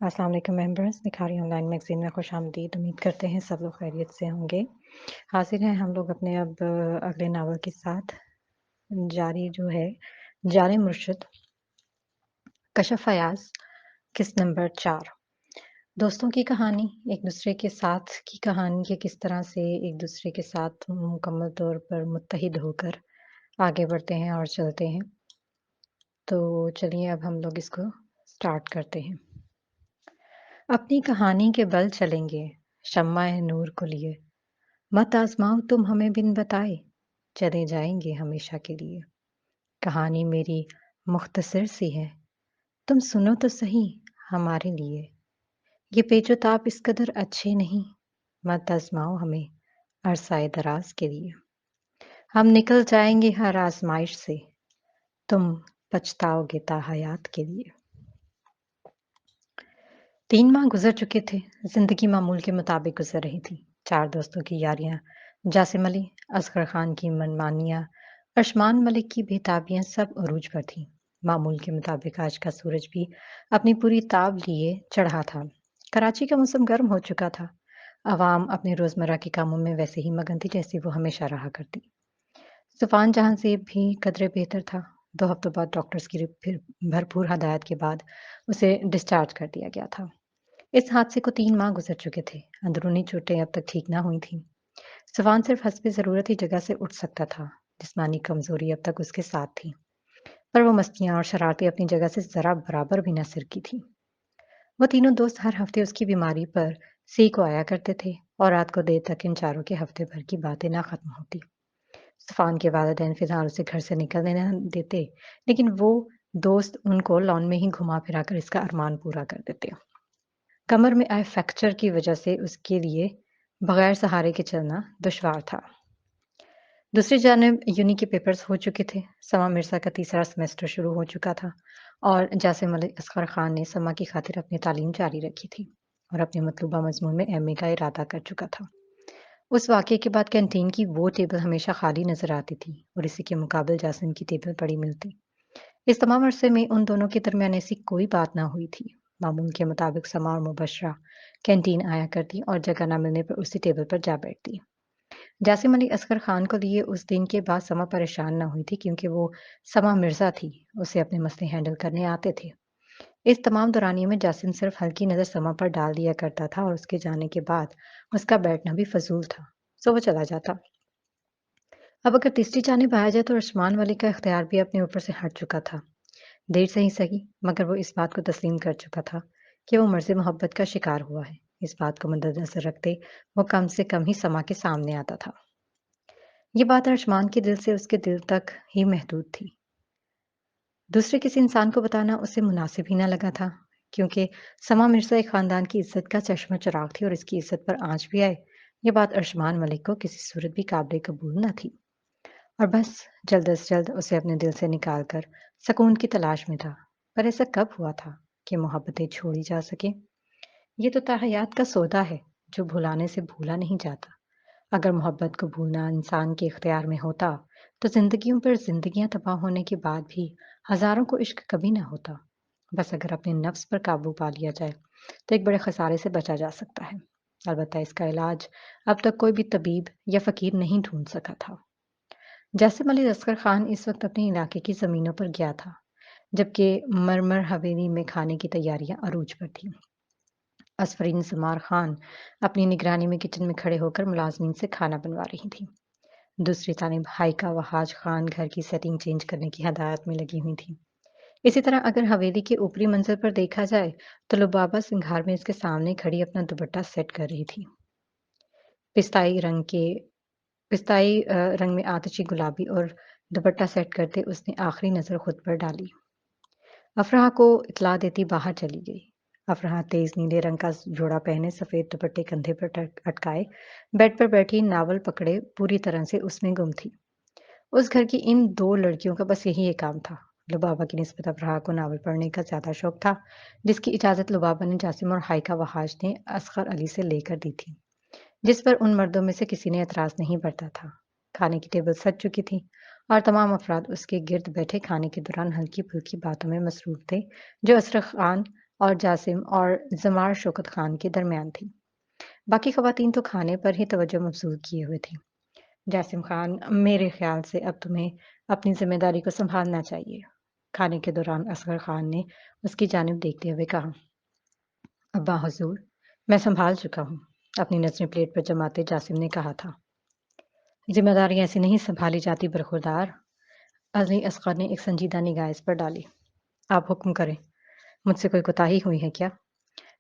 अस्सलाम वालेकुम members, निखारी online magazine में खुशामदीद। उम्मीद करते हैं सब लोग खैरियत से होंगे। हाज़िर हैं हम लोग अपने अब अगले नावल के साथ जारी जो है जाने मुर्शिद कशफ फयाज़ किस्त नंबर 4। दोस्तों की कहानी एक-दूसरे के साथ की कहानी कि किस तरह से एक-दूसरे के साथ मुकम्मल तौर पर मुत्तहिद होकर आगे बढ़ते हैं और चलते हैं। तो चलिए अब हम लोग इसको स्टार्ट करते हैं। अपनी कहानी के बल चलेंगे, शम्माए नूर को लिए। मत आज़माओ तुम हमें बिन बताए, चले जाएँगे हमेशा के लिए। कहानी मेरी मुख्तसर सी है, तुम सुनो तो सही हमारे लिए। ये पेचो-ताप इस कदर अच्छे नहीं, मत आज़माओ हमें अरसाए दराज़ के लिए। हम निकल जाएँगे हर आज़माइश से, तुम पछताओगे ता हयात के लिए। 3 माह गुज़र चुके थे, ज़िंदगी मामूल के मुताबिक गुज़र रही थी। 4 दोस्तों की यारियाँ, जासिम अली, असगर खान की मनमानियाँ, अरशमान मलिक की बेताबियाँ सब अरूज पर थीं। मामूल के मुताबिक आज का सूरज भी अपनी पूरी ताब लिए चढ़ा था। कराची का मौसम गर्म हो चुका था। अवाम अपने रोज़मर्रा के कामों में वैसे ही मगन थी जैसे वो हमेशा रहा करती। तूफ़ान जहाँ से भी कदरे बेहतर था। 2 हफ्तों बाद डॉक्टर्स की फिर भरपूर हदायत के बाद उसे डिस्चार्ज कर दिया गया था। इस हादसे को 3 माह गुज़र चुके थे। अंदरूनी चोटें अब तक ठीक ना हुई थीं। सफ़ान सिर्फ़ हस्बे ज़रूरत ही जगह से उठ सकता था। जिस्मानी कमज़ोरी अब तक उसके साथ थी। पर वो मस्तियाँ और शरारतें अपनी जगह से ज़रा बराबर भी ना सिरकी थीं। वो तीनों दोस्त हर हफ़्ते उसकी बीमारी पर सी को आया करते थे और रात को देर तक इन चारों के हफ़्ते भर की बातें ना ख़त्म होती। सफ़ान के वालिदैन फ़िलहाल उसे घर से निकलने न देते, लेकिन वो दोस्त उनको लॉन में ही घुमा-फिरा कर इसका अरमान पूरा कर देते। कमर में आए फ्रैक्चर की वजह से उसके लिए बगैर सहारे के चलना दुश्वार था। दूसरी जानिब यूनी के पेपर्स हो चुके थे। समा मिर्ज़ा का तीसरा सेमेस्टर शुरू हो चुका था और जासिम अली असगर खान ने समा की खातिर अपनी तालीम जारी रखी थी और अपने मतलूबा मज़मून में एमए का इरादा कर चुका था। उस वाक़ये के बाद कैंटीन की वो टेबल हमेशा खाली नज़र आती थी और इसी के मुकाबले जासिम की टेबल पड़ी मिलती। इस तमाम अरसे में उन दोनों के दरमियान ऐसी कोई बात ना हुई थी। मामूल के मुताबिक समा और मुबशरा कैंटीन आया करती और जगह ना मिलने पर उसी टेबल पर जा बैठती। जासिम अली असगर खान को लिए उस दिन के बाद समा परेशान ना हुई थी क्योंकि वो समा मिर्ज़ा थी, उसे अपने मसले हैंडल करने आते थे। इस तमाम दौरानिये में जासिम सिर्फ हल्की नज़र समा पर डाल दिया करता था और उसके जाने के बाद उसका बैठना भी फ़ज़ूल था, सो वो चला जाता। अब अगर तीसरी जानिब आया जाए तो उस्मान वली का इख्तियार भी अपने ऊपर से हट चुका था। देर से ही सही, मगर वो इस बात को तस्लीम कर चुका था कि वो मर्ज़ मोहब्बत का शिकार हुआ है। इस बात को मद्देनज़र रखते वो कम से कम ही समा के सामने आता था। ये बात अरशमान के दिल से उसके दिल तक ही महदूद थी। दूसरे किसी इंसान को बताना उसे मुनासिब ही ना लगा था, क्योंकि समा मिर्ज़ा एक ख़ानदान की इज़्ज़त का चश्मा चिराग थी और इसकी इज़्ज़त पर आँच भी आए, ये बात अरशमान मलिक को किसी सूरत भी काबिल कबूल न थी। और बस जल्द अज़ जल्द उसे अपने दिल से निकाल कर सकून की तलाश में था। पर ऐसा कब हुआ था कि मोहब्बतें छोड़ी जा सकें? ये तो ताहयात का सौदा है, जो भुलाने से भूला नहीं जाता। अगर मोहब्बत को भूलना इंसान के इख्तियार में होता, तो ज़िंदगियों पर ज़िंदगियाँ तबाह होने के बाद भी हज़ारों को इश्क कभी ना होता। बस अगर अपने नफ्स पर काबू पा लिया जाए, तो एक बड़े खसारे से बचा जा सकता है। अलबत्ता इसका इलाज अब तक कोई भी तबीब या फ़कीर नहीं ढूँढ सका था। जैसे अली असगर खान इस वक्त अपने इलाके की ज़मीनों पर गया था, जबकि मरमर हवेली में खाने की तैयारियां अरूज पर थीं। असफरीन समार खान अपनी निगरानी में किचन में खड़े होकर मुलाजमीन से खाना बनवा रही थीं। दूसरी जानिब हाइका वहाज खान घर की सेटिंग चेंज करने की हदायत में लगी हुई थी। इसी तरह अगर हवेली के ऊपरी मंजिल पर देखा जाए तो लुबाबा सिंघार में इसके सामने खड़ी अपना दुपट्टा सेट कर रही थी। पिस्ताई रंग के पिस्ताई रंग में आतिशी गुलाबी और दुपट्टा सेट करते उसने आखिरी नज़र खुद पर डाली। अफराह को इत्तला देती बाहर चली गई। अफराह तेज नीले रंग का जोड़ा पहने सफ़ेद दुपट्टे कंधे पर अटकाए बेड पर बैठी नावल पकड़े पूरी तरह से उसमें गुम थी। उस घर की इन दो लड़कियों का बस यही एक काम था। लुबाबा की निस्बत अफराह को नावल पढ़ने का ज़्यादा शौक था, जिसकी इजाज़त लुबाबा ने जासिम और हाइका वहाज ने असगर अली से लेकर दी थी, जिस पर उन मर्दों में से किसी ने एतराज़ नहीं बरता था। खाने की टेबल सज चुकी थी और तमाम अफराद उसके गिर्द बैठे खाने के दौरान हल्की फुल्की बातों में मसरूफ थे, जो असरफ खान اور جاسم اور زمار شوکت خان کے درمیان تھی۔ باقی خواتین تو کھانے پر ہی توجہ مبذول کیے ہوئے تھیں۔ جاسم خان، میرے خیال سے اب تمہیں اپنی ذمہ داری کو سنبھالنا چاہیے۔ کھانے کے دوران اصغر خان نے اس کی جانب دیکھتے ہوئے کہا۔ ابا حضور، میں سنبھال چکا ہوں، اپنی نظریں پلیٹ پر جماتے جاسم نے کہا تھا۔ ذمہ داری ایسی نہیں سنبھالی جاتی برخوردار۔ علی اصغر نے ایک سنجیدہ نگاہ اس پر ڈالی۔ آپ حکم کریں، مجھ سے کوئی کوتاہی ہوئی ہے کیا؟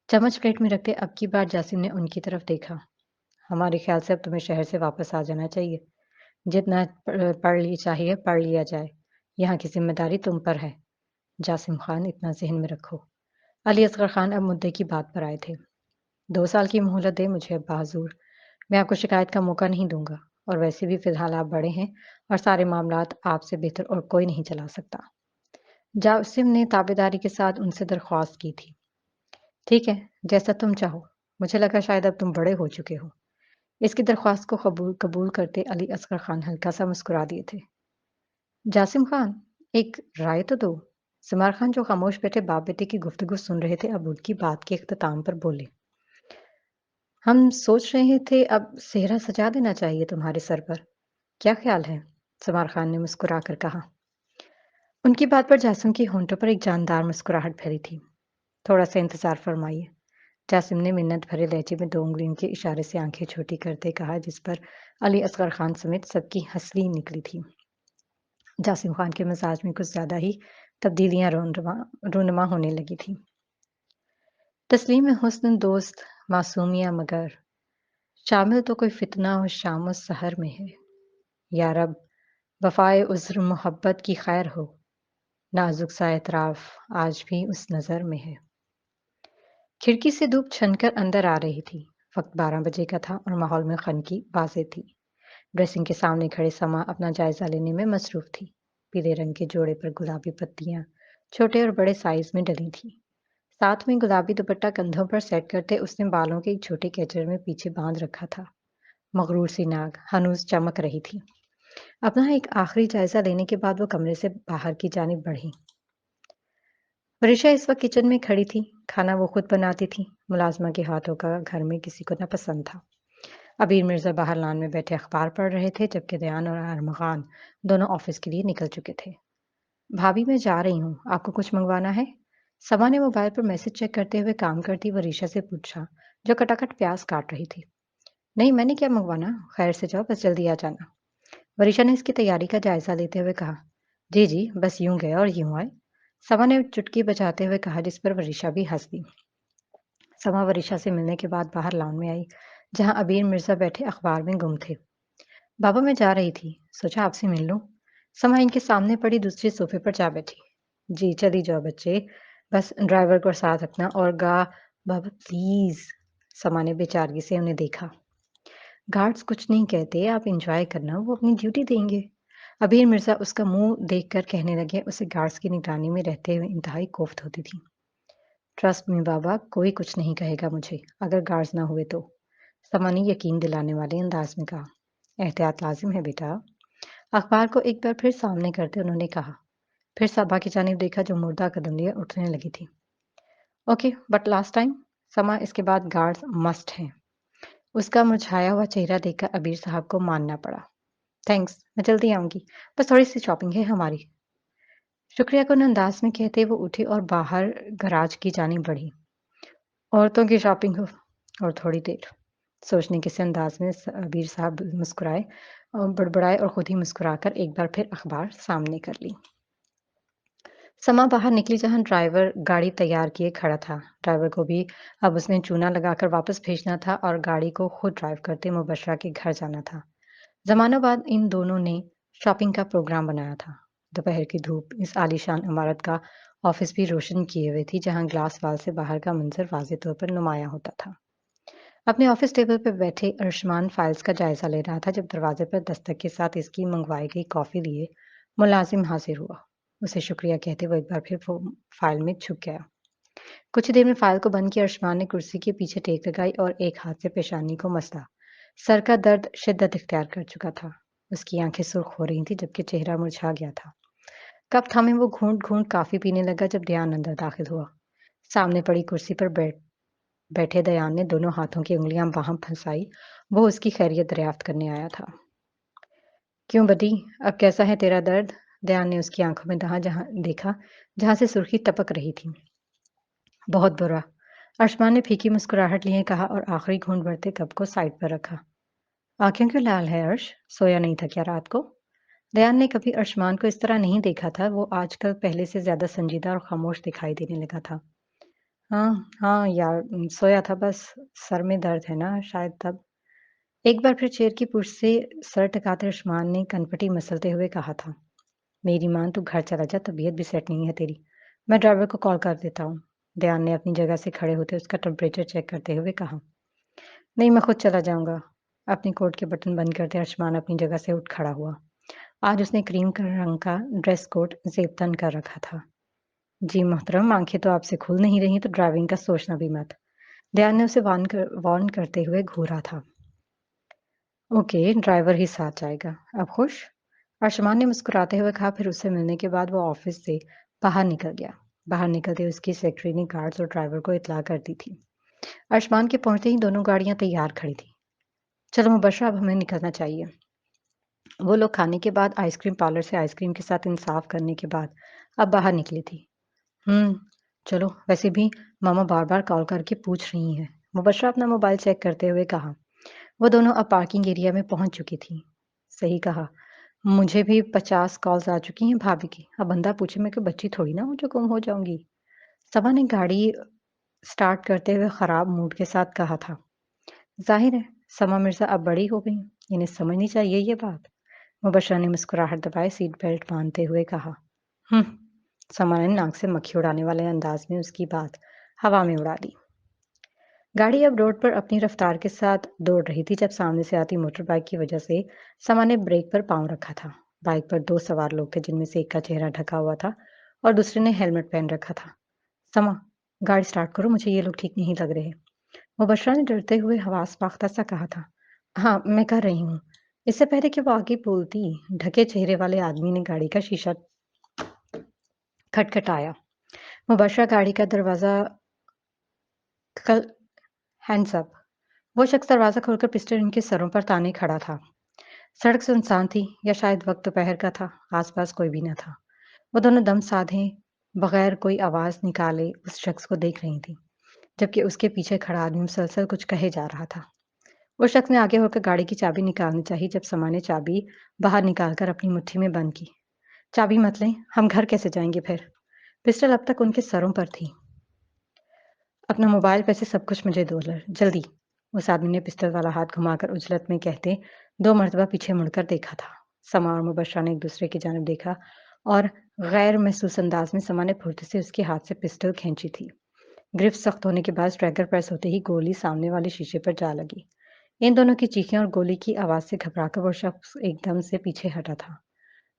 چمچ پلیٹ میں رکھتے اب کی بار جاسم نے ان کی طرف دیکھا۔ ہمارے خیال سے اب تمہیں شہر سے واپس آ جانا چاہیے۔ جتنا پڑھ لیا جائے، یہاں کی ذمہ داری تم پر ہے۔ جاسم خان، اتنا ذہن میں رکھو۔ علی اصغر خان اب مدعے کی بات پر آئے تھے۔ 2 سال کی مہلت دے مجھے ابا حضور، میں آپ کو شکایت کا موقع نہیں دوں گا، اور ویسے بھی فی الحال آپ بڑے ہیں اور سارے معاملات آپ سے بہتر اور کوئی نہیں چلا سکتا۔ جاسم نے تابعداری کے ساتھ ان سے درخواست کی تھی۔ ٹھیک ہے، جیسا تم چاہو۔ مجھے لگا شاید اب تم بڑے ہو چکے ہو۔ اس کی درخواست کو قبول کرتے علی اصغر خان ہلکا سا مسکرا دیے تھے۔ جاسم خان، ایک رائے تو دو۔ سمار خان جو خاموش بیٹھے باپ بیٹے کی گفتگو سن رہے تھے اب ان کی بات کے اختتام پر بولے۔ ہم سوچ رہے تھے اب صحرا سجا دینا چاہیے تمہارے سر پر، کیا خیال ہے؟ سمار خان نے مسکرا کر کہا۔ ان کی بات پر جاسم کی ہونٹوں پر ایک جاندار مسکراہٹ پھیلی تھی۔ تھوڑا سا انتظار فرمائیے، جاسم نے منت بھرے لہجے میں 2 انگلیوں کے اشارے سے آنکھیں چھوٹی کرتے کہا، جس پر علی اصغر خان سمیت سب کی ہنسی نکلی تھی۔ جاسم خان کے مزاج میں کچھ زیادہ ہی تبدیلیاں رونما ہونے لگی تھیں۔ تسلیم حسن دوست معصومیہ مگر شامل تو کوئی فتنہ و شام و سحر میں ہے۔ یا رب، وفائے عذر محبت کی خیر ہو، نازک سا اعتراف آج بھی اس نظر میں ہے۔ کھڑکی سے دھوپ چھن کر اندر آ رہی تھی۔ وقت 12 بجے کا تھا اور ماحول میں خنکی واضح تھی۔ ڈریسنگ کے سامنے کھڑے سما اپنا جائزہ لینے میں مصروف تھی۔ پیلے رنگ کے جوڑے پر گلابی پتیاں چھوٹے اور بڑے سائز میں ڈلی تھیں۔ ساتھ میں گلابی دوپٹہ کندھوں پر سیٹ کرتے اس نے بالوں کے ایک چھوٹے کیچر میں پیچھے باندھ رکھا تھا۔ مغرور سی ناک ہنوز چمک رہی تھی۔ اپنا ایک آخری جائزہ لینے کے بعد وہ کمرے سے باہر کی جانب بڑھی۔ وریشا اس وقت کچن میں کھڑی تھی۔ کھانا وہ خود بناتی تھی۔ ملازمہ کے ہاتھوں کا گھر میں کسی کو نہ پسند تھا۔ ابیر مرزا باہر لان میں بیٹھے اخبار پڑھ رہے تھے، جبکہ دیان اور ارمغان دونوں آفس کے لیے نکل چکے تھے۔ بھابھی، میں جا رہی ہوں، آپ کو کچھ منگوانا ہے؟ سما نے موبائل پر میسج چیک کرتے ہوئے کام کرتی وریشا سے پوچھا، جو کٹاکٹ پیاز کاٹ رہی تھی۔ نہیں، میں نے کیا منگوانا، خیر سے جاؤ، بس جلدی آ جانا۔ وریشا نے اس کی تیاری کا جائزہ لیتے ہوئے کہا۔ جی جی، بس یوں گئے اور یوں آئے، سما نے چٹکی بجاتے ہوئے کہا، جس پر وریشا بھی ہنس دی۔ سما وریشا سے ملنے کے بعد باہر لان میں آئی، جہاں ابیر مرزا بیٹھے اخبار میں گم تھے۔ بابا، میں جا رہی تھی، سوچا آپ سے مل لوں۔ سما ان کے سامنے پڑی دوسرے صوفے پر جا بیٹھی۔ جی چلی جاؤ بچے، بس ڈرائیور کو ساتھ رکھنا اور بابا پلیز، سما نے بے چارگی سے انہیں دیکھا۔ گارڈز کچھ نہیں کہتے، آپ انجوائے کرنا، وہ اپنی ڈیوٹی دیں گے۔ ابیر مرزا اس کا منہ دیکھ کر کہنے لگے، اسے گارڈز کی نگرانی میں رہتے ہوئے انتہائی کوفت ہوتی تھی۔ ٹرسٹ می بابا، کوئی کچھ نہیں کہے گا مجھے، اگر گارڈز نہ ہوئے تو، سما نے یقین دلانے والے انداز میں کہا۔ احتیاط لازم ہے بیٹا۔ اخبار کو ایک بار پھر سامنے کرتے انہوں نے کہا، پھر صبا کی جانب دیکھا جو مردہ قدم لیے اٹھنے لگی تھی۔ اوکے، بٹ لاسٹ ٹائم، سما، اس کے بعد گارڈز مسٹ ہیں۔ اس کا مرجھایا ہوا چہرہ دیکھ کر ابیر صاحب کو ماننا پڑا۔ تھینکس، میں جلدی آؤں گی، بس تھوڑی سی شاپنگ ہے ہماری۔ شکریہ کن انداز میں کہتے وہ اٹھی اور باہر گراج کی جانب بڑھی۔ عورتوں کی شاپنگ ہو اور تھوڑی دیر، سوچنے کے سے انداز میں ابیر صاحب مسکرائے اور بڑبڑائے اور خود ہی مسکرا کر ایک بار پھر اخبار سامنے کر لی۔ سما باہر نکلی جہاں ڈرائیور گاڑی تیار کیے کھڑا تھا۔ ڈرائیور کو بھی اب اس نے چونا لگا کر واپس بھیجنا تھا اور گاڑی کو خود ڈرائیو کرتے مبشرہ کے گھر جانا تھا۔ زمانوں بعد ان دونوں نے شاپنگ کا پروگرام بنایا تھا۔ دوپہر کی دھوپ اس عالیشان عمارت کا آفس بھی روشن کیے ہوئے تھی، جہاں گلاس وال سے باہر کا منظر واضح طور پر نمایاں ہوتا تھا۔ اپنے آفس ٹیبل پر بیٹھے ارشمان فائلز کا جائزہ لے رہا تھا جب دروازے پر دستک کے ساتھ اس کی منگوائی گئی کافی لیے ملازم حاضر ہوا۔ اسے شکریہ کہتے وہ ایک بار پھر فائل میں چھپ گیا۔ کچھ دیر میں فائل کو بند کیا ارشمان نے کرسی کے پیچھے ٹیک لگائی اور ایک ہاتھ سے پیشانی کو مسلا۔ سر کا درد شدت اختیار کر چکا تھا۔ اس کی آنکھیں سرخ ہو رہی تھیں جبکہ چہرہ مرجھا گیا تھا۔ کپ تھامے وہ گھونٹ گھونٹ کافی پینے لگا جب دیان اندر داخل ہوا۔ सामने पड़ी कुर्सी पर बैठे दयान ने दोनों हाथों की उंगलियां बाहम फंसाई। वो उसकी खैरियत दरियाफ्त करने आया था। क्यों बदी, अब कैसा है तेरा दर्द? दयान ने उसकी आंखों में जहां देखा, जहां से सुर्खी टपक रही थी। बहुत बुरा। अर्शमान ने फीकी मुस्कुराहट लिए कहा और आखिरी घूंट भरते कप को साइड पर रखा। आंखें क्यों लाल है अर्श? सोया नहीं था क्या रात को? दयान ने कभी अर्शमान को इस तरह नहीं देखा था। वो आजकल पहले से ज्यादा संजीदा और खामोश दिखाई देने लगा था। हाँ हाँ यार, सोया था बस। सर में दर्द है ना शायद तब। एक बार फिर चेयर की पुश से सर टकाते अर्शमान ने कनपटी मसलते हुए कहा था। मेरी मान, तू घर चला जा, तबीयत भी सेट नहीं है तेरी। मैं ड्राइवर को कॉल कर देता हूँ। दयान ने अपनी जगह से खड़े होते उसका टेम्परेचर चेक करते हुए कहा। नहीं, मैं खुद चला जाऊंगा। अपनी कोट के बटन बंद करते अर्शमान अपनी जगह से उठ खड़ा हुआ। आज उसने क्रीम का रंग का ड्रेस कोट जेब तन कर रखा था। जी मोहतरम, आंखें तो आपसे खुल नहीं रही तो ड्राइविंग का सोचना भी मत। दयान ने उसे वार्न करते हुए घूरा था। ओके, ड्राइवर ही साथ जाएगा। अब खुश? अर्शमान ने मुस्कुराते हुए कहा। फिर उससे मिलने के बाद वो ऑफिस से बाहर निकल गया। बाहर निकलते उसकी सेक्रेटरी ने गार्ड्स और ड्राइवर को इत्तला कर दी थी। अर्शमान के पहुंचते ही दोनों गाड़ियां तैयार खड़ी थी। चलो मुबशरा, अब हमें निकलना चाहिए। वो लोग खाने के बाद आइसक्रीम पार्लर से आइसक्रीम के साथ इंसाफ करने के बाद अब बाहर निकली थी। हम्म, चलो। वैसे भी मामा बार बार कॉल करके पूछ रही हैं। मुबशरा अपना मोबाइल चेक करते हुए कहा। वो दोनों अब पार्किंग एरिया में पहुंच चुकी थी। सही कहा। मुझे भी 50 कॉल्स आ चुकी हैं भाभी की। अब बंदा पूछे मैं कोई बच्ची थोड़ी ना हूँ जो गुम हो जाऊंगी। सबा ने गाड़ी स्टार्ट करते हुए खराब मूड के साथ कहा था। जाहिर है समा मिर्जा अब बड़ी हो गई, इन्हें समझनी चाहिए ये बात। मुबशरा ने मुस्कुराहट दबाए सीट बेल्ट बांधते हुए कहा। समा ने नाक से मक्खी उड़ाने वाले अंदाज में उसकी बात हवा में उड़ा दी। गाड़ी अब रोड पर अपनी रफ्तार के साथ दौड़ रही थी जब सामने से आती मोटर बाइक की वजह से समा ने ब्रेक पर पांव रखा था। बाइक पर दो सवार लोग थे जिनमें से एक का चेहरा ढका हुआ था और दूसरे ने हेलमेट पहन रखा था। समा, गाड़ी स्टार्ट करो, मुझे ये लोग ठीक नहीं लग रहे। मुबशरा ने डरते हुए हवास पाख्ता सा कहा था। हाँ, मैं कर रही हूँ। इससे पहले कि वो आगे बोलती, ढके चेहरे वाले आदमी ने गाड़ी का शीशा खटखटाया। मुबशरा गाड़ी का दरवाजा कल हैंड्स अप। वो शख्स दरवाजा खोलकर पिस्टल इनके सरों पर ताने खड़ा था। सड़क सुनसान थी या शायद वक्त दोपहर का था। आसपास कोई भी न था। वो दोनों दम साधे बगैर कोई आवाज निकाले उस शख्स को देख रही थी, जबकि उसके पीछे खड़ा आदमी मुसलसल कुछ कहे जा रहा था। उस शख्स ने आगे होकर गाड़ी की चाबी निकालनी चाहिए जब समा ने चाबी बाहर निकालकर अपनी मुट्ठी में बंद की। चाबी मत लें, हम घर कैसे जाएंगे फिर? पिस्टल अब तक उनके सरों पर थी। अपना मोबाइल, पैसे, सब कुछ मुझे दो जल्दी। उस आदमी ने पिस्टल वाला हाथ घुमाकर उजलत में कहते 2 मर्तबा पीछे मुड़कर देखा था। समा और मुबशरा ने एक दूसरे की जानिब देखा और गैर महसूस अंदाज में समा ने फुर्ती से उसके हाथ से पिस्टल खींची थी। ग्रिप सख्त होने के बाद ट्रैगर प्रेस होते ही गोली सामने वाले शीशे पर जा लगी। इन दोनों की चीखें और गोली की आवाज से घबराकर वो शख्स एकदम से पीछे हटा था।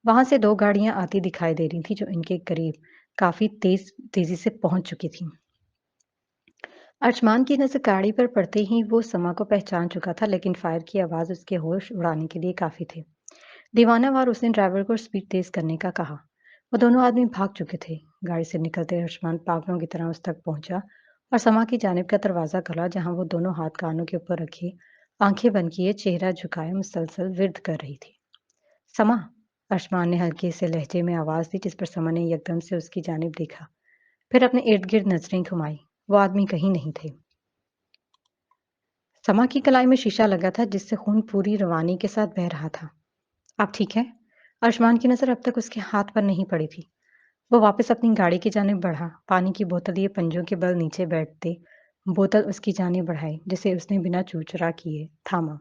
वहां से 2 गाड़ियां आती दिखाई दे रही थी जो इनके करीब काफी तेजी से पहुंच चुकी थी। अर्शमान की नज़र गाड़ी पर पड़ते ही वो समा को पहचान चुका था, लेकिन फायर की आवाज़ उसके होश उड़ाने के लिए काफ़ी थी। दीवानावार उसने ड्राइवर को स्पीड तेज करने का कहा। वो दोनों आदमी भाग चुके थे। गाड़ी से निकलते अर्शमान पागलों की तरह उस तक पहुंचा और समा की जानिब का दरवाज़ा खुला, जहां वो दोनों हाथ कानों के ऊपर रखे, आंखें बंद किए, चेहरा झुकाए मुसलसल विर्द कर रही थी। समा, अर्शमान ने हल्के से लहजे में आवाज़ दी, जिस पर समा ने एकदम से उसकी जानिब देखा, फिर अपने इर्द गिर्द नजरें घुमाई। वो आदमी कहीं नहीं थे। समा की कलाई में शीशा लगा था जिससे खून पूरी रवानी के साथ बह रहा था। आप ठीक है? अर्शमान की नजर अब तक उसके हाथ पर नहीं पड़ी थी। वो वापस अपनी गाड़ी की जानिब बढ़ा, पानी की बोतल लिए पंजों के बल नीचे बैठते बोतल उसकी जानिब बढ़ाई, जिसे उसने बिना चूचरा किए थामा।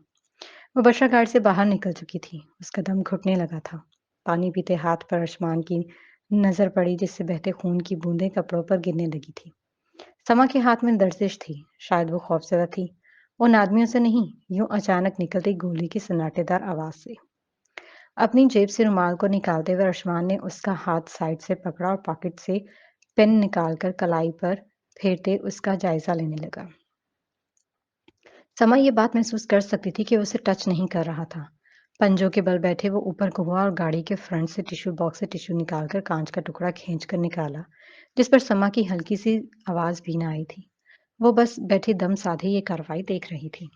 वो वर्षा गाड़ी से बाहर निकल चुकी थी। उसका दम घुटने लगा था। पानी पीते हाथ पर अर्शमान की नजर पड़ी, जिससे बहते खून की बूंदें कपड़ों पर गिरने लगी थी। समा के हाथ में लर्जिश थी। शायद वो खौफजदा थी, उन आदमियों से नहीं, यूं अचानक निकलती गोली की सन्नाटेदार आवाज से। अपनी जेब से रुमाल को निकालते हुए अर्शमान ने उसका हाथ साइड से पकड़ा और पॉकेट से पेन निकालकर कलाई पर फेरते उसका जायजा लेने लगा। समा ये बात महसूस कर सकती थी कि वो उसे टच नहीं कर रहा था, पंजों के बल बैठे वो ऊपर को हुआ और गाड़ी के फ्रंट से टिश्यू बॉक्स से टिश्यू निकालकर कांच का टुकड़ा खींच कर निकाला, जिस पर समा की हल्की सी आवाज भी ना आई थी। वो बस बैठी दम साधे ये कार्रवाई देख रही थी।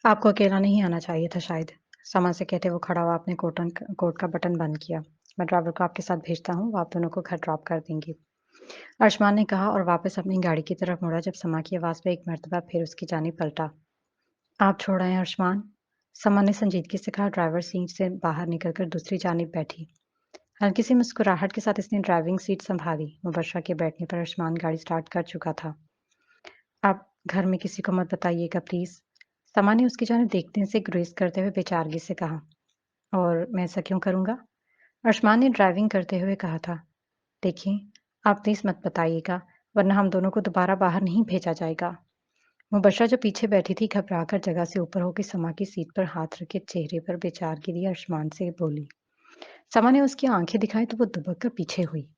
आपको अकेला नहीं आना चाहिए था शायद। समा से कहते वो खड़ा हुआ अपने कोट का बटन बंद किया। मैं ड्राइवर को आपके साथ भेजता हूँ, वो आप दोनों को घर ड्रॉप कर देंगे। आयुष्मान ने कहा और वापस अपनी गाड़ी की तरफ मुड़ा जब समा की आवाज पे एक मर्तबा फिर उसकी जानिब पलटा। आप छोड़ आए आयुष्मान। समा ने संजीदगी से कहा। ड्राइवर सीट से बाहर निकलकर दूसरी जानिब बैठी। हल्की सी मुस्कुराहट के साथ इसने ड्राइविंग सीट संभाली। मुबशरा के बैठने पर आयुष्मान गाड़ी स्टार्ट कर चुका था। आप घर में किसी को मत बताइएगा प्लीज। समा ने उसकी जानिब देखने से गुरेज करते हुए बेचारगी से कहा। और मैं ऐसा क्यों करूंगा? आयुष्मान ने ड्राइविंग करते हुए कहा था। देखिए, आप प्लीज मत बताइएगा, वरना हम दोनों को दोबारा बाहर नहीं भेजा जाएगा। मुबशरा जो पीछे बैठी थी घबराकर जगह से ऊपर होकर समा की सीट पर हाथ रखे चेहरे पर बेचारगी लिए आयुष्मान से बोली। समा ने उसकी आंखें दिखाई तो वो दुबक कर पीछे हुई।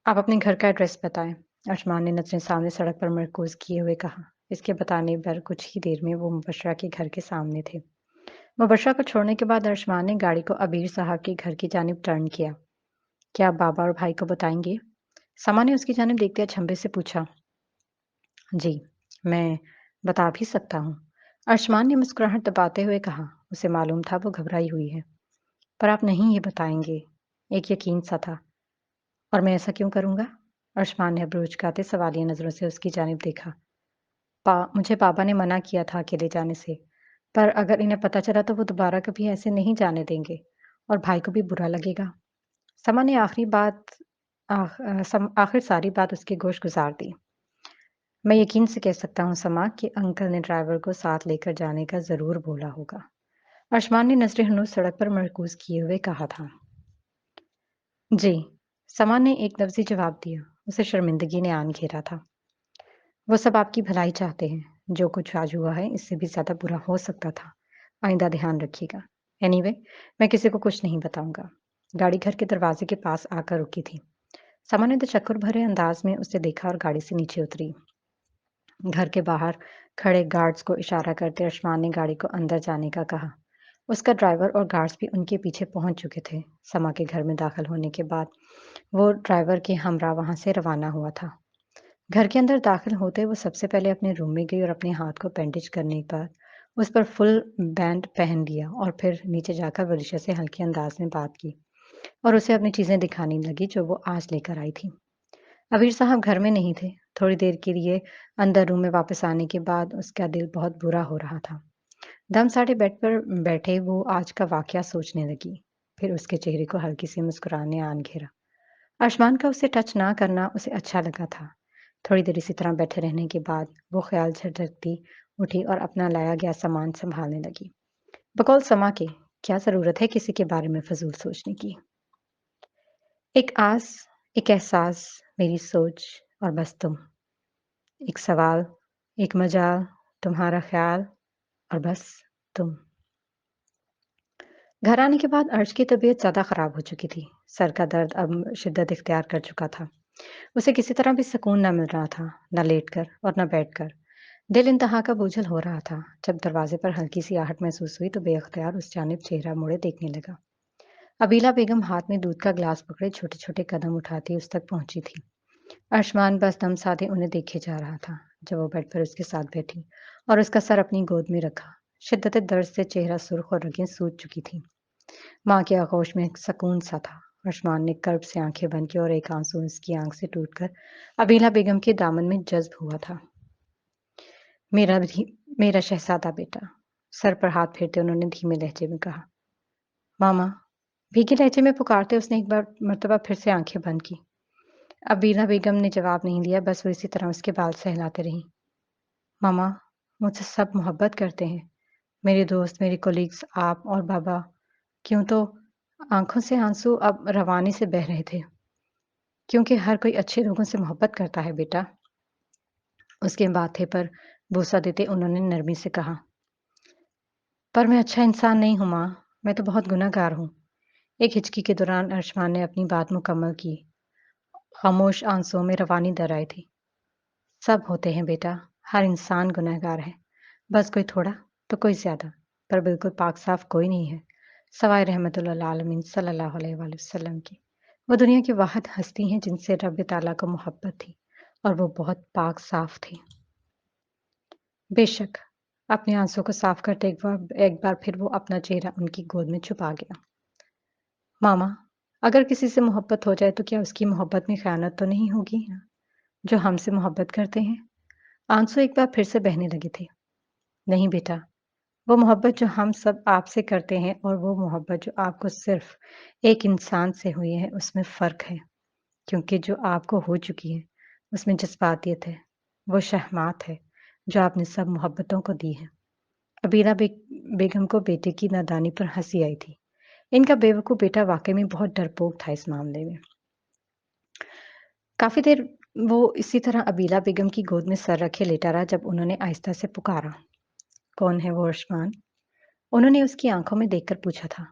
आप अपने घर का एड्रेस बताएं। आयुष्मान ने नजरें सामने सड़क पर मरकूज किए हुए कहा। इसके बताने पर कुछ ही देर में वो मुबशरा के घर के सामने थे। मुबशरा को छोड़ने के बाद आयुष्मान ने गाड़ी को अबीर साहब के घर की जानिब टर्न किया। क्या आप बाबा और भाई को बताएंगे? समा ने उसकी जानिब देखते अचंभे से पूछा। जी, मैं बता भी सकता हूँ। आयुष्मान ने मुस्कुराहट दबाते हुए कहा। उसे मालूम था वो घबराई हुई है। पर आप नहीं ये बताएंगे। एक यकीन सा था। और मैं ऐसा क्यों करूंगा? आयुष्मान ने अब्रूज खाते सवालिया नजरों से उसकी जानिब देखा। मुझे पापा ने मना किया था अकेले जाने से, पर अगर इन्हें पता चला तो वो दोबारा कभी ऐसे नहीं जाने देंगे और भाई को भी बुरा लगेगा। समा ने आखिर सारी बात उसके गोश गुजार दी। मैं यकीन से कह सकता हूँ समा कि अंकल ने ड्राइवर को साथ लेकर जाने का जरूर बोला होगा। आयुष्मान ने नजरें हनूर सड़क पर मरकूज किए हुए कहा था। जी, समा ने एक लफ्जी जवाब दिया। उसे शर्मिंदगी ने आन घेरा था। वो सब आपकी भलाई चाहते हैं। जो कुछ आज हुआ है इससे भी ज्यादा बुरा हो सकता था। आइंदा ध्यान रखिएगा। एनीवे, मैं किसी को कुछ नहीं बताऊंगा। गाड़ी घर के दरवाजे के पास आकर रुकी थी। समा ने तशक्कुर भरे अंदाज में उसे देखा और गाड़ी से नीचे उतरी। घर के बाहर खड़े गार्ड्स को इशारा करते आयुष्मान ने गाड़ी को अंदर जाने का कहा। उसका ड्राइवर और गार्ड्स भी उनके पीछे पहुंच चुके थे। समा के घर में दाखिल होने के बाद वो ड्राइवर के हमरा वहां से रवाना हुआ था। घर के अंदर दाखिल होते वो सबसे पहले अपने रूम में गई और अपने हाथ को बैंडेज करने पर उस पर फुल बैंड पहन लिया और फिर नीचे जाकर वलिशा से हल्के अंदाज में बात की और उसे अपनी चीजें दिखाने लगी जो वो आज लेकर आई थी। अबीर साहब घर में नहीं थे। थोड़ी देर के लिए अंदर रूम में वापस आने के बाद उसका दिल बहुत बुरा हो रहा था। दम साड़े बेड पर बैठे वो आज का वाकया सोचने लगी। फिर उसके चेहरे को हल्की सी मुस्कुराने आन घेरा। आयुष्मान का उसे टच ना करना उसे अच्छा लगा था। थोड़ी देर इसी तरह बैठे रहने के बाद वो ख्याल झटकती उठी और अपना लाया गया सामान संभालने लगी। बकौल समा के, क्या जरूरत है किसी के बारे में फजूल सोचने की। एक आस, एक एहसास, मेरी सोच और बस तुम। एक सवाल, एक मजाल, तुम्हारा ख्याल और बस तुम। घर आने के बाद अर्श की तबीयत ज़्यादा ख़राब हो चुकी थी। सर का दर्द अब शिद्दत इख्तियार कर चुका था। उसे किसी तरह भी सुकून न मिल रहा था, न लेटकर और न बैठकर। दिल इंतहा का बोझल हो रहा था। जब दरवाजे पर हल्की सी आहट महसूस हुई तो बेअख्तियार उस जानिब चेहरा मोड़े देखने लगा। अबीला बेगम हाथ में दूध का गिलास पकड़े छोटे-छोटे कदम उठाती उस तक पहुंची थी। आयुष्मान बस दम साधे उन्हें देखे जा रहा था जब वो बेड पर उसके साथ बैठी और उसका सर अपनी गोद में रखा। शिद्दत दर्द से चेहरा सुर्ख और रगें सूज चुकी थी। माँ के आगोश में एक सकून सा था। आयुष्मान ने कर्ब से आंखें बंद की और एक आंसू उसकी आंख से टूटकर अबीला बेगम के दामन में जज्ब हुआ था। मेरा भी मेरा शहजादा बेटा। सर पर हाथ फेरते उन्होंने धीमे लहजे में कहा। मामा। भीगे लहजे में पुकारते उसने एक बार मर्तबा फिर से आंखें बंद की। अबीला बेगम ने जवाब नहीं दिया, बस वो इसी तरह उसके बाल सहलाते रही। मामा, मुझसे सब मोहब्बत करते हैं। मेरे दोस्त, मेरे कोलीग्स, आप और बाबा। क्यों तो आंखों से आंसू अब रवानी से बह रहे थे। क्योंकि हर कोई अच्छे लोगों से मोहब्बत करता है बेटा। उसके माथे पर बूसा देते उन्होंने नरमी से कहा। पर मैं अच्छा इंसान नहीं हूँ माँ। मैं तो बहुत गुनहगार हूँ। एक हिचकी के दौरान आयुष्मान ने अपनी बात मुकम्मल की। खामोश आंसुओं में रवानी दर आई थी। सब होते हैं बेटा। हर इंसान गुनहगार है। बस कोई थोड़ा तो कोई ज्यादा। پر بالکل پاک صاف کوئی نہیں ہے سوائے رحمت اللہ عالمین صلی اللہ علیہ وآلہ وسلم کی۔ وہ دنیا کی واحد ہستی ہیں جن سے رب تعالیٰ کو محبت تھی اور وہ بہت پاک صاف تھی۔ بے شک اپنے آنسوں کو صاف کرتے ایک بار پھر وہ اپنا چہرہ ان کی گود میں چھپا گیا۔ ماما، اگر کسی سے محبت ہو جائے تو کیا اس کی محبت میں خیانت تو نہیں ہوگی جو ہم سے محبت کرتے ہیں؟ آنسو ایک بار پھر سے بہنے لگے تھے۔ نہیں بیٹا، وہ محبت جو ہم سب آپ سے کرتے ہیں اور وہ محبت جو آپ کو صرف ایک انسان سے ہوئی ہے اس میں فرق ہے، کیونکہ جو آپ کو ہو چکی ہے اس میں جذباتیت ہے، وہ شہمات ہے جو آپ نے سب محبتوں کو دی ہے۔ ابیرہ بیگم کو بیٹے کی نادانی پر ہنسی آئی تھی۔ ان کا بیوقوف بیٹا واقعی میں بہت ڈرپوک تھا اس معاملے میں۔ کافی دیر وہ اسی طرح ابیلہ بیگم کی گود میں سر رکھے لیٹا رہا جب انہوں نے آہستہ سے پکارا، کون ہے وہ عثمان؟ انہوں نے اس کی آنکھوں میں دیکھ کر پوچھا تھا۔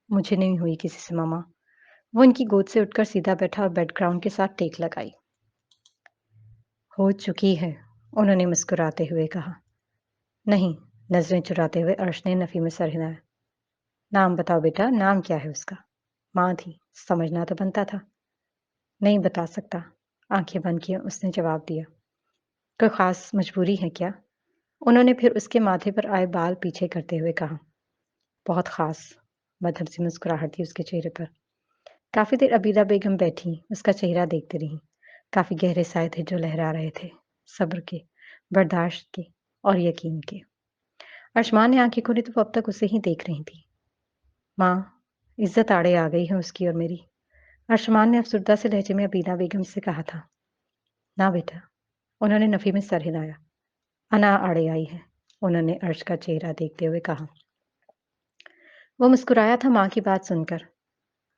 مجھے نہیں ہوئی کسی سے ماما۔ وہ ان کی گود سے اٹھ کر سیدھا بیٹھا اور بیک گراؤنڈ کے ساتھ ٹیک لگائی۔ ہو چکی ہے، انہوں نے مسکراتے ہوئے کہا۔ نہیں، نظریں چراتے ہوئے عرش نے نفی میں سر ہلایا۔ نام بتاؤ بیٹا، نام کیا ہے اس کا؟ ماں تھی، سمجھنا تو بنتا تھا۔ نہیں بتا سکتا، آنکھیں بند کیے اس نے جواب دیا۔ کوئی خاص مجبوری ہے کیا؟ انہوں نے پھر اس کے ماتھے پر آئے بال پیچھے کرتے ہوئے کہا۔ بہت خاص، مدھم سی مسکراہٹ تھی اس کے چہرے پر۔ کافی دیر ابیدہ بیگم بیٹھی اس کا چہرہ دیکھتے رہی۔ کافی گہرے سائے تھے جو لہرا رہے تھے، صبر کے، برداشت کے اور یقین کے۔ ارشمان نے آنکھیں کھولی تو وہ اب تک اسے ہی دیکھ رہی تھی۔ ماں، عزت آڑے آ گئی ہے اس کی اور میری، ارشمان نے افسردہ سے لہجے میں ابیدہ بیگم سے کہا تھا۔ نہ بیٹا، انہوں نے نفی میں سر ہلایا۔ انا آڑے آئی ہے، انہوں نے عرش کا چہرہ دیکھتے ہوئے کہا۔ وہ مسکرایا تھا ماں کی بات سن کر۔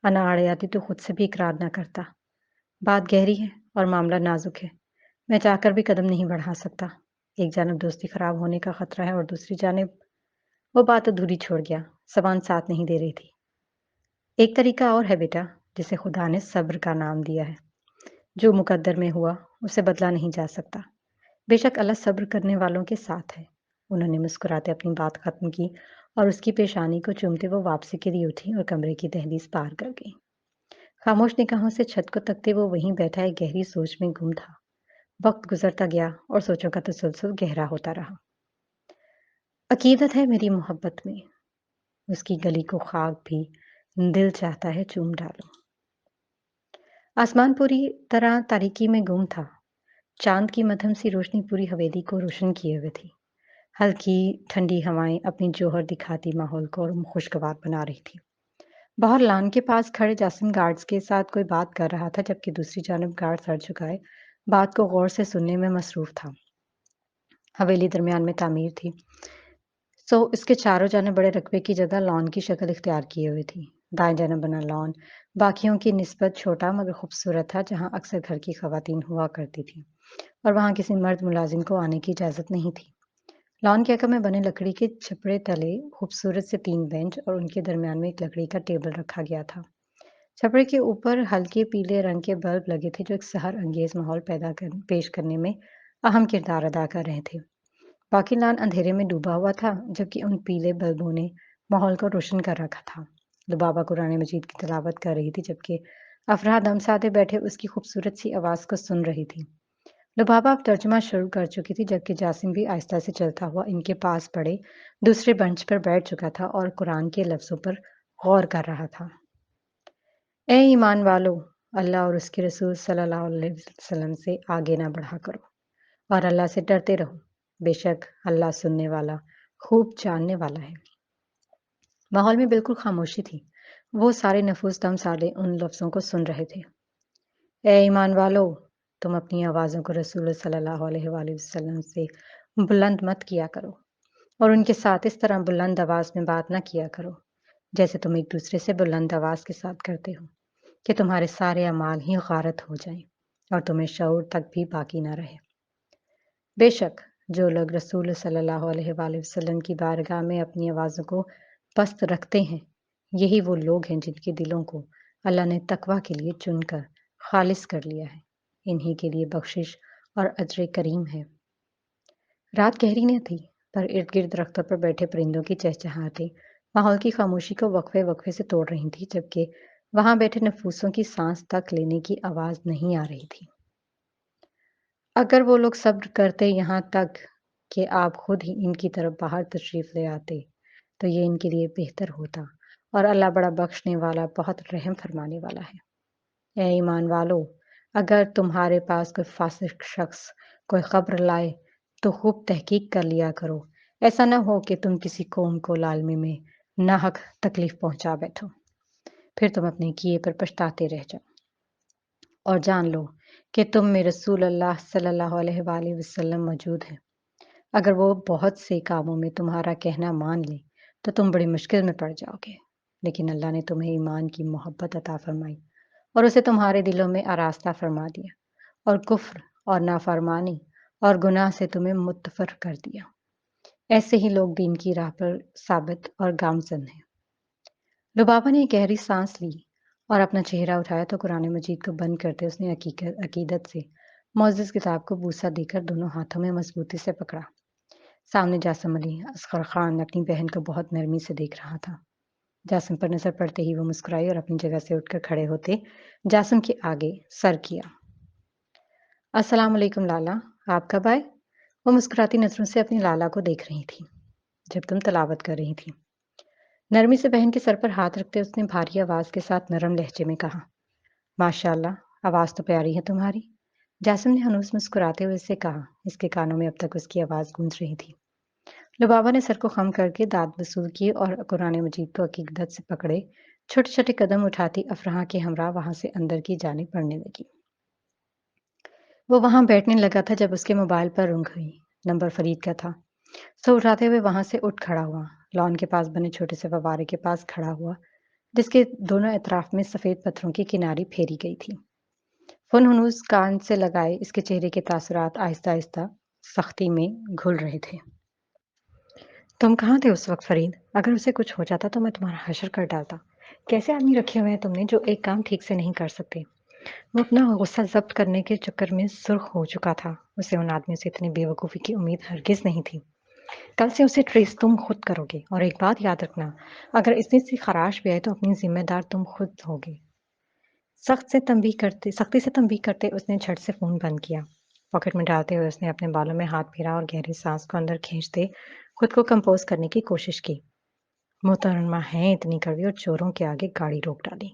انا آڑے آتی تو خود سے بھی اقرار نہ کرتا۔ بات گہری ہے اور معاملہ نازک ہے، میں چاہ کر بھی قدم نہیں بڑھا سکتا۔ ایک جانب دوستی خراب ہونے کا خطرہ ہے اور دوسری جانب… وہ بات ادھوری چھوڑ گیا، زبان ساتھ نہیں دے رہی تھی۔ ایک طریقہ اور ہے بیٹا، جسے خدا نے صبر کا نام دیا ہے۔ جو مقدر میں ہوا اسے بدلا نہیں جا سکتا۔ بے شک اللہ صبر کرنے والوں کے ساتھ ہے۔ انہوں نے مسکراتے اپنی بات ختم کی اور اس کی پیشانی کو چومتے وہ واپسی کے لیے اٹھی اور کمرے کی دہلیز پار کر گئی۔ خاموش نگاہوں سے چھت کو تکتے وہ وہیں بیٹھا ایک گہری سوچ میں گم تھا۔ وقت گزرتا گیا اور سوچوں کا تسلسل گہرا ہوتا رہا۔ عقیدت ہے میری محبت میں، اس کی گلی کو خاک بھی دل چاہتا ہے چوم ڈالوں۔ آسمان پوری طرح تاریکی میں گم تھا۔ چاند کی مدھم سی روشنی پوری حویلی کو روشن کیے ہوئے تھی۔ ہلکی ٹھنڈی ہوائیں اپنی جوہر دکھاتی ماحول کو اور خوشگوار بنا رہی تھی۔ باہر لان کے پاس کھڑے جاسم گارڈز کے ساتھ کوئی بات کر رہا تھا جبکہ دوسری جانب گارڈ سر جھکائے بات کو غور سے سننے میں مصروف تھا۔ حویلی درمیان میں تعمیر تھی، سو اس کے چاروں جانب بڑے رقبے کی جگہ لان کی شکل اختیار کیے ہوئے تھی۔ دائیں جانب بنا لان باقیوں کی نسبت چھوٹا مگر خوبصورت تھا، جہاں اکثر گھر کی خواتین ہوا کرتی تھیں اور وہاں کسی مرد ملازم کو آنے کی اجازت نہیں تھی۔ لان کے عقب میں بنے لکڑی کے چھپڑے تلے خوبصورت سے 3 بینچ اور ان کے درمیان میں ایک لکڑی کا ٹیبل رکھا گیا تھا۔ چھپڑے کے اوپر ہلکے پیلے رنگ کے بلب لگے تھے جو ایک سحر انگیز ماحول پیش کرنے میں اہم کردار ادا کر رہے تھے۔ باقی لان اندھیرے میں ڈوبا ہوا تھا جبکہ ان پیلے بلبوں نے ماحول کو روشن کر رکھا تھا۔ لبابہ قرآن مجید کی تلاوت کر رہی تھی جبکہ افراح دم سادے بیٹھے اس کی خوبصورت سی آواز کو سن رہی تھی۔ لبابہ اب ترجمہ شروع کر چکی تھی جبکہ جاسم بھی آہستہ سے چلتا ہوا ان کے پاس پڑے دوسرے بنچ پر بیٹھ چکا تھا اور قرآن کے لفظوں پر غور کر رہا تھا۔ اے ایمان والو، اللہ اور اس کے رسول صلی اللہ علیہ وسلم سے آگے نہ بڑھا کرو اور اللہ سے ڈرتے رہو، بے شک اللہ سننے والا، خوب جاننے والا ہے۔ ماحول میں بالکل خاموشی تھی۔ وہ سارے نفوس دم سادے ان لفظوں کو سن رہے تھے۔ اے ایمان والو، تم اپنی آوازوں کو رسول صلی اللہ علیہ وآلہ وسلم سے بلند مت کیا کرو اور ان کے ساتھ اس طرح بلند آواز میں بات نہ کیا کرو جیسے تم ایک دوسرے سے بلند آواز کے ساتھ کرتے ہو کہ تمہارے سارے اعمال ہی غارت ہو جائیں اور تمہیں شعور تک بھی باقی نہ رہے۔ بے شک جو لوگ رسول صلی اللہ علیہ وآلہ وسلم کی بارگاہ میں اپنی آوازوں کو پست رکھتے ہیں، یہی وہ لوگ ہیں جن کے دلوں کو اللہ نے تقویٰ کے لیے چن کر خالص کر لیا ہے۔ انہی کے لیے بخشش اور اجر کریم ہے۔ رات گہری نہ تھی पर इर्द-गिर्द दरख्तों पर बैठे परिंदों की चहचहाहटें माहौल की खामोशी को वक्फे-वक्फे से तोड़ रही थी, जबकि वहां बैठे नफूसों की सांस तक लेने की आवाज नहीं आ रही थी। अगर वो लोग सब्र करते यहाँ तक कि आप खुद ही इनकी तरफ बाहर तशरीफ ले आते, तो ये इनके लिए बेहतर होता। और अल्लाह बड़ा बख्शने वाला, बहुत रहम फरमाने वाला है। ए ईमान वालो, अगर तुम्हारे पास कोई फासिक शख्स कोई खबर लाए, तो खूब तहकीक कर लिया करो। ऐसा ना हो कि तुम किसी कौम को लालमे में नाहक तकलीफ पहुंचा बैठो, फिर तुम अपने किए पर पछताते रह जाओ। और जान लो कि तुम में रसूल अल्लाह सल्लल्लाहु अलैहि वसल्लम मौजूद है। अगर वो बहुत से कामों में तुम्हारा कहना मान ले, तो तुम बड़ी मुश्किल में पड़ जाओगे। लेकिन अल्लाह ने तुम्हें ईमान की मोहब्बत अता फरमाई और उसे तुम्हारे दिलों में आरास्ता फरमा दिया और कुफ्र और नाफरमानी और गुनाह से तुम्हें मुतफर कर दिया। ऐसे ही लोग दीन की राह पर साबित और गामजन हैं। लुबाबा ने एक गहरी सांस ली और अपना चेहरा उठाया तो कुरान मजीद को बंद करते उसने अकीदत से मोअज़्ज़िज़ किताब को बूसा देकर दोनों हाथों में मजबूती से पकड़ा। सामने जासिम अली असगर खान अपनी बहन को बहुत नरमी से देख रहा था। जासिम पर नजर पड़ते ही वो मुस्कुराई और अपनी जगह से उठकर खड़े होते जासिम के आगे सर किया। अस्सलाम वालेकुम लाला, आप कब आए? वो मुस्कुराती नजरों से अपनी लाला को देख रही थी जब तुम तलावत कर रही थी। नरमी से बहन के सर पर हाथ रखते उसने भारी आवाज के साथ नरम लहजे में कहा, माशाल्लाह, आवाज तो प्यारी है तुम्हारी। जासिम ने हनूस मुस्कुराते हुए उससे कहा। इसके कानों में अब तक उसकी आवाज गूंज रही थी। लुबाबा ने सर को खम करके दांत वसूल किए और कुरान मजीद को अकीदत से पकड़े छोटे छोटे कदम उठाती अफराह के हमरा वहां से अंदर की जानिब बढ़ने लगी। वो वहां बैठने लगा था जब उसके मोबाइल पर रिंग हुई। नंबर फरीद का था। सो उठाते हुए वहां से उठ खड़ा हुआ। लॉन के पास बने छोटे से फव्वारे के पास खड़ा हुआ, जिसके दोनों अतराफ में सफेद पत्थरों की किनारी फेरी गई थी। फन हुनूस कान से लगाए इसके चेहरे के तासुरात आहिस्ता आहिस्ता सख्ती में घुल रहे थे। तुम कहाँ थे उस वक्त फरीद? अगर उसे कुछ हो जाता तो मैं तुम्हारा हशर कर डालता। कैसे आदमी रखे हुए हैं तुमने जो एक काम ठीक से नहीं कर सकते? वो अपना गुस्सा जब्त करने के चक्कर में सुर्ख हो चुका था। उसे उन आदमियों से इतनी बेवकूफ़ी की उम्मीद हरगिज़ नहीं थी। कल से उसे ट्रेस तुम खुद करोगे और एक बात याद रखना, अगर इसमें से खराश भी आए तो अपनी जिम्मेदार तुम खुद होगे। सख्ती से तंबीह करते उसने झट से फ़ोन बंद किया। पॉकेट में डालते हुए उसने अपने बालों में हाथ फेरा और गहरी सांस को अंदर खींचते खुद को कंपोज करने की कोशिश की। मोहतरमा है इतनी कड़वी और चोरों के आगे गाड़ी रोक डाली।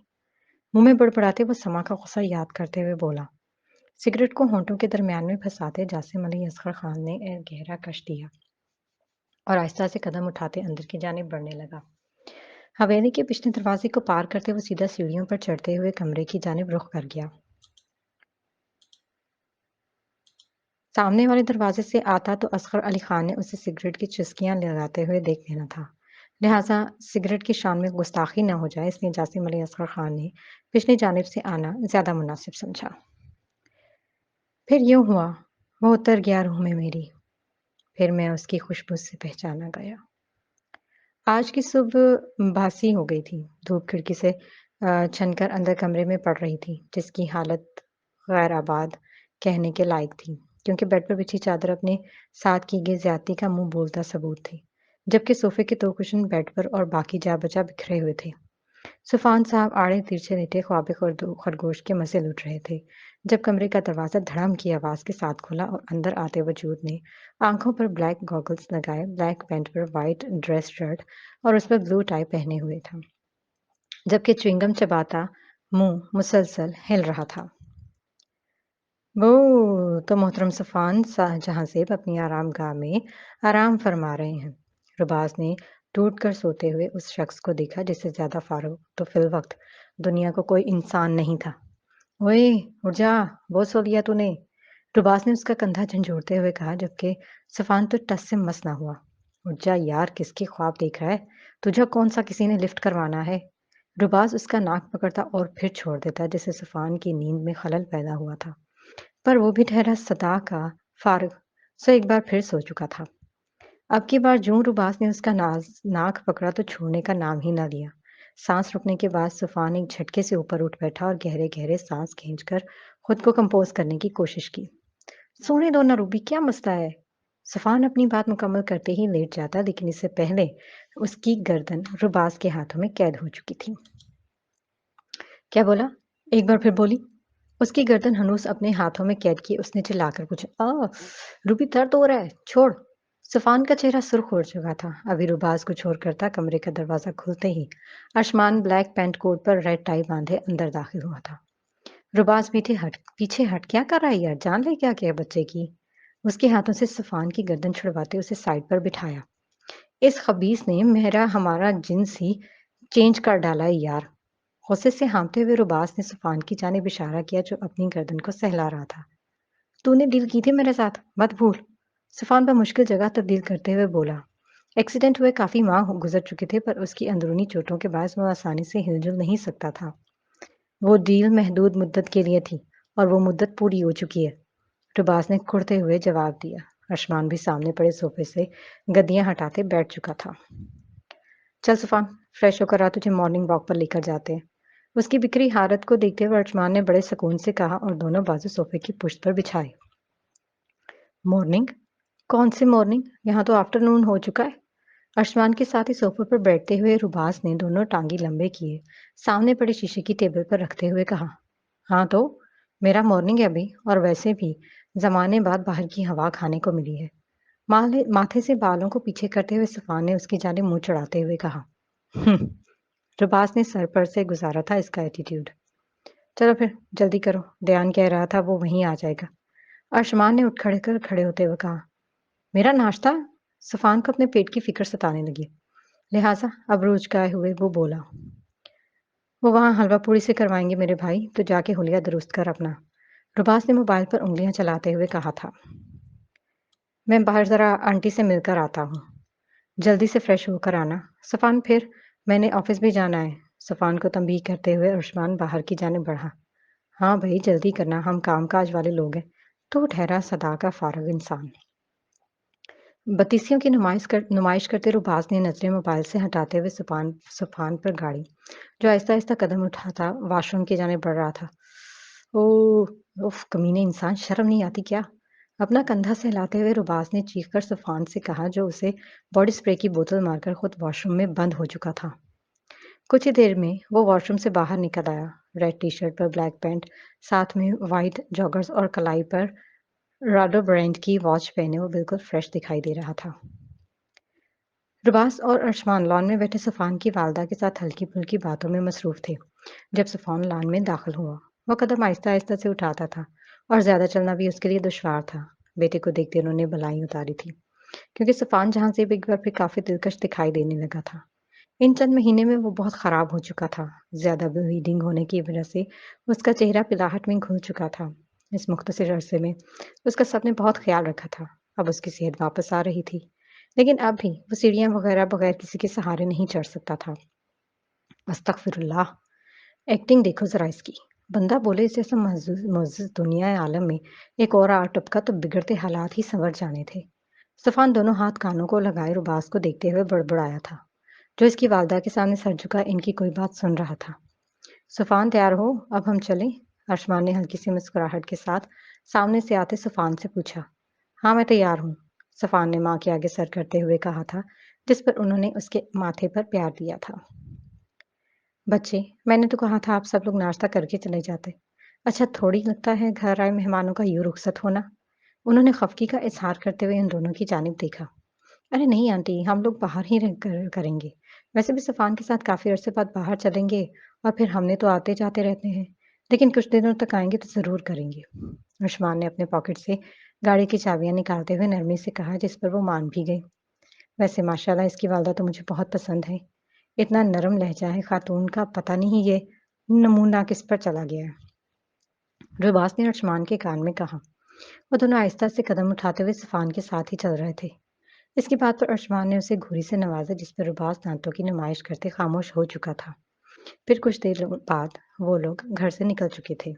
मुंह में बड़बड़ाते वो समा का गुस्सा याद करते हुए बोला। सिगरेट को होंठों के दरमियान में फंसाते जासिम अली असगर खान ने एक गहरा कश दिया और आहिस्ता से कदम उठाते अंदर की जानिब बढ़ने लगा। हवेली के पिछले दरवाजे को पार करते वो सीधा सीढ़ियों पर चढ़ते हुए कमरे की जानिब रुख कर गया। सामने वाले दरवाजे से आता तो असगर अली खान ने उसे सिगरेट की चुस्कियां लगाते हुए देख लेना था। लिहाजा सिगरेट की शान में गुस्ताखी न हो जाए, इसलिए जासिम अली असगर खान ने पिछली जानिब से आना ज्यादा मुनासिब समझा। फिर यूं हुआ, वो उतर गया रूह में मेरी। फिर मैं उसकी खुशबू से पहचाना गया। आज की सुबह बासी हो गई थी। धूप खिड़की से छनकर अंदर कमरे में पड़ रही थी, जिसकी हालत गैर आबाद कहने के लायक थी, क्योंकि बेड पर बिछी चादर अपने साथ की गई ज्यादती का मुंह बोलता सबूत थी, जबकि सोफे के 2 कुशन बेड पर और बाकी जा बचा बिखरे हुए थे। सुफ़ान साहब आड़े तिरछे लेटे ख्वाबे खरगोश के मज़े लूट रहे थे, जब कमरे का दरवाज़ा धड़ाम की आवाज़ के साथ खुला और अंदर आते वजूद ने आंखों पर ब्लैक गॉगल्स लगाए, ब्लैक पैंट पर वाइट ड्रेस शर्ट और उस पर ब्लू टाई पहने हुए था, जबकि च्युइंगम चबाता मुंह मुसलसल हिल रहा था। वो तो मोहतरम सफ़ान शाहजहां अपनी आरामगाह में आराम फरमा रहे हैं। रुबास ने टूट कर सोते हुए उस शख्स को देखा जिससे ज्यादा फारूक तो फिल वक्त दुनिया को कोई इंसान नहीं था। ओए, उठ जा, बहुत सो लिया तूने। रुबास ने उसका कंधा झंझोड़ते हुए कहा, जबकि सफ़ान तो टस से मस ना हुआ। उठ जा यार, किसके ख्वाब देख रहा है? तुझे कौन सा किसी ने लिफ्ट करवाना है? रुबास उसका नाक पकड़ता और फिर छोड़ देता, जिससे सफ़ान की नींद में खलल पैदा हुआ था। पर वो भी ठहरा सदा का फारिग, सो एक बार फिर सो चुका था। अब की बार जूं रुबास ने उसका नाक पकड़ा तो छोड़ने का नाम ही ना लिया। सांस रुकने के बाद सुफान एक झटके से ऊपर उठ बैठा और गहरे गहरे सांस खींचकर खुद को कंपोज करने की कोशिश की। सोने दो ना रूबी, क्या मसला है? صفان اپنی بات مکمل کرتے ہی لیٹ جاتا لیکن اس سے پہلے اس کی گردن رباز کے ہاتھوں میں قید ہو چکی تھی۔ کیا بولا؟ ایک بار پھر بولی۔ اس کی گردن ہنوس اپنے ہاتھوں میں قید کی اس نے چلا کر پوچھا، روبی درد ہو رہا ہے، چھوڑ۔ صفان کا چہرہ سرخ ہو چکا تھا۔ ابھی رباز کو چھوڑ کرتا کمرے کا دروازہ کھلتے ہی ارشمان بلیک پینٹ کوٹ پر ریڈ ٹائی باندھے اندر داخل ہوا تھا۔ رباز پیچھے ہٹ کیا کر رہا ہے یار، جان لے کیا کیا بچے کی۔ اس کے ہاتھوں سے صفان کی گردن چھڑواتے اسے سائڈ پر بٹھایا۔ اس خبیث نے ہمارا جنس ہی چینج کر ڈالا ہے یار۔ غصے سے ہانپتے ہوئے رباز نے صفان کی جانب اشارہ کیا جو اپنی گردن کو سہلا رہا تھا۔ تو نے ڈیل کی تھی میرے ساتھ، مت بھول۔ صفان بمشکل جگہ تبدیل کرتے ہوئے بولا۔ ایکسیڈنٹ ہوئے کافی ماہ گزر چکے تھے پر اس کی اندرونی چوٹوں کے باعث وہ آسانی سے ہل جل نہیں سکتا تھا۔ وہ ڈیل محدود مدت کے لیے تھی اور وہ مدت پوری ہو چکی ہے، رباز نے کھڑتے ہوئے جواب دیا۔ ارشمان بھی سامنے پڑے صوفے سے گدیاں ہٹاتے بیٹھ چکا تھا۔ چل صفان، فریش ہو کر آ، تجھے مارننگ واک پر لے کر جاتے ہیں۔ اس کی بکھری حالت کو دیکھتے ہوئے ارشمان نے بڑے سکون سے کہا اور دونوں بازو صوفے کی پشت پر بچھائے۔ مارننگ؟ کون سی مارننگ؟ یہاں تو آفٹر نون ہو چکا ہے۔ ارشمان کے ساتھ ہی صوفے پر بیٹھتے ہوئے رباز نے دونوں ٹانگی لمبے کیے، سامنے پڑے شیشے کی ٹیبل پر رکھتے ہوئے کہا، ہاں تو میرا مارننگ ہے ابھی، اور ویسے بھی زمانے بعد باہر کی ہوا کھانے کو ملی ہے۔ ماتھے سے بالوں کو پیچھے کرتے ہوئے صفان نے اس کی جانب منہ چڑھاتے ہوئے کہا۔ رباز نے سر پر سے گزارا تھا اس کا ایٹیٹیوڈ۔ چلو پھر جلدی کرو، دیان کہہ رہا تھا وہ وہیں آ جائے گا۔ ارشمان نے اٹھ کھڑے ہوتے ہوئے کہا، میرا ناشتہ؟ صفان کو اپنے پیٹ کی فکر ستانے لگی، لہٰذا اب روچکائے ہوئے وہ بولا، وہ وہاں حلوہ پوری سے کروائیں گے میرے بھائی، تو جا کے حلیہ درست کر اپنا۔ رباز نے موبائل پر انگلیاں چلاتے ہوئے کہا تھا، میں باہر ذرا آنٹی سے مل کر آتا ہوں، جلدی سے فریش ہو کر آنا۔ صفان پھر میں نے آفس بھی جانا ہے۔ صفان کو تنبیہ کرتے ہوئے ارشمان باہر کی جانب بڑھا۔ ہاں بھائی جلدی کرنا، ہم کام کاج والے لوگ ہیں، تو ٹھہرا صدا کا فارغ انسان۔ بتیسیوں کی نمائش کرتے رباز نے نظریں موبائل سے ہٹاتے ہوئے صفان پر گاڑی، جو آہستہ آہستہ قدم اٹھاتا واش روم کی جانب بڑھ رہا تھا۔ اوف کمینے انسان، شرم نہیں آتی کیا؟ اپنا کندھا سہلاتے ہوئے رباز نے چیخ کر صفان سے کہا جو اسے باڈی سپرے کی بوتل مار کر خود واش روم میں بند ہو چکا تھا۔ کچھ ہی دیر میں وہ واش روم سے باہر نکل آیا، ریڈ ٹی شرٹ پر بلیک پینٹ، ساتھ میں وائٹ جاگرز اور کلائی پر راڈو برانڈ کی واچ پہنے وہ بالکل فریش دکھائی دے رہا تھا۔ رباز اور ارشمان لان میں بیٹھے صفان کی والدہ کے ساتھ ہلکی پھلکی باتوں میں مصروف تھے۔ جب صفان لان میں داخل ہوا، وہ قدم آہستہ آہستہ سے اٹھاتا تھا اور زیادہ چلنا بھی اس کے لیے دشوار تھا۔ بیٹے کو دیکھتے انہوں نے بلائیں اتاری تھی، کیونکہ صفان جہاں سے ایک بار پھر کافی دلکش دکھائی دینے لگا تھا۔ ان چند مہینے میں وہ بہت خراب ہو چکا تھا، زیادہ بلیڈنگ ہونے کی وجہ سے اس کا چہرہ پلاہٹ میں گھل چکا تھا۔ اس مختصر عرصے میں اس کا سب نے بہت خیال رکھا تھا۔ اب اس کی صحت واپس آ رہی تھی، لیکن اب بھی وہ سیڑھیاں وغیرہ بغیر کسی کے سہارے نہیں چڑھ سکتا تھا۔ استغفر اللہ، ایکٹنگ دیکھو ذرا اس کی۔ بندہ بولے اس جیسا معزز دنیا عالم میں ایک اور آ ٹپکا تو بگڑتے حالات ہی سنور جانے تھے۔ صفان دونوں ہاتھ کانوں کو لگائے رباز کو دیکھتے ہوئے بڑبڑایا تھا، جو اس کی والدہ کے سامنے سر جھکا ان کی کوئی بات سن رہا تھا۔ صفان تیار ہو، اب ہم چلیں؟ ارشمان نے ہلکی سی مسکراہٹ کے ساتھ سامنے سے آتے صفان سے پوچھا۔ ہاں میں تیار ہوں، صفان نے ماں کے آگے سر کرتے ہوئے کہا تھا، جس پر انہوں نے اس کے ماتھے پر پیار دیا تھا۔ بچے، میں نے تو کہا تھا آپ سب لوگ ناشتہ کر کے چلے جاتے۔ اچھا تھوڑی لگتا ہے گھر آئے مہمانوں کا یوں رخصت ہونا۔ انہوں نے خفگی کا اظہار کرتے ہوئے ان دونوں کی جانب دیکھا۔ ارے نہیں آنٹی، ہم لوگ باہر ہی کریں گے، ویسے بھی صفان کے ساتھ کافی عرصے بعد باہر چلیں گے اور پھر ہم نے تو آتے جاتے رہتے ہیں، لیکن کچھ دنوں تک آئیں گے تو ضرور کریں گے۔ عثمان نے اپنے پاکٹ سے گاڑی کی چابیاں نکالتے ہوئے نرمی سے کہا، جس پر وہ مان بھی گئی۔ ویسے ماشاءاللہ اس کی والدہ تو مجھے بہت پسند ہے، اتنا نرم لہجہ ہے خاتون کا، پتہ نہیں یہ نمونہ کس پر چلا گیا ہے۔ رباس نے عثمان کے کان میں کہا۔ وہ دونوں آہستہ سے قدم اٹھاتے ہوئے صفان کے ساتھ ہی چل رہے تھے۔ اس کی بات پر عثمان نے اسے گھوری سے نوازا، جس پر رباس دانتوں کی نمائش کرتے خاموش ہو چکا تھا۔ پھر کچھ دیر بعد وہ لوگ گھر سے نکل چکے تھے۔